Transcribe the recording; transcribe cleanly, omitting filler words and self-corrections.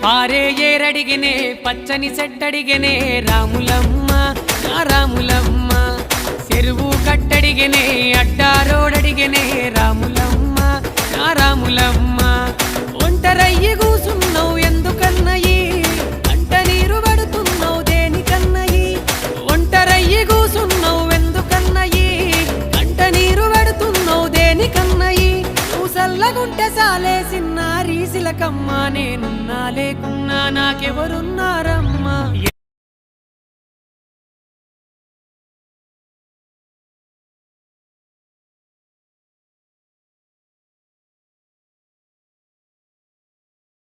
పారే ఏరడిగినే పచ్చని చెట్టడిగినే రాములమ్మ నా రాములమ్మ చెరువు కట్టడిగినే అడ్డారోడడిగినే రాములమ్మ నా రాములమ్మ ఒంటరయ్యి కూసున్నావు ఎందుకన్నయి అంట నీరు పడుతున్నావు దేనికన్నయి ఒంటరయ్యి కూసున్నావు ఎందుకన్నయి అంట నీరు పడుతున్నావు దేనికన్నయి నువ్వు సల్లగుంటే సాలే సిన్నారి సిలకమ్మ నేనున్నా లేకున్నా నాకెవరున్నారమ్మా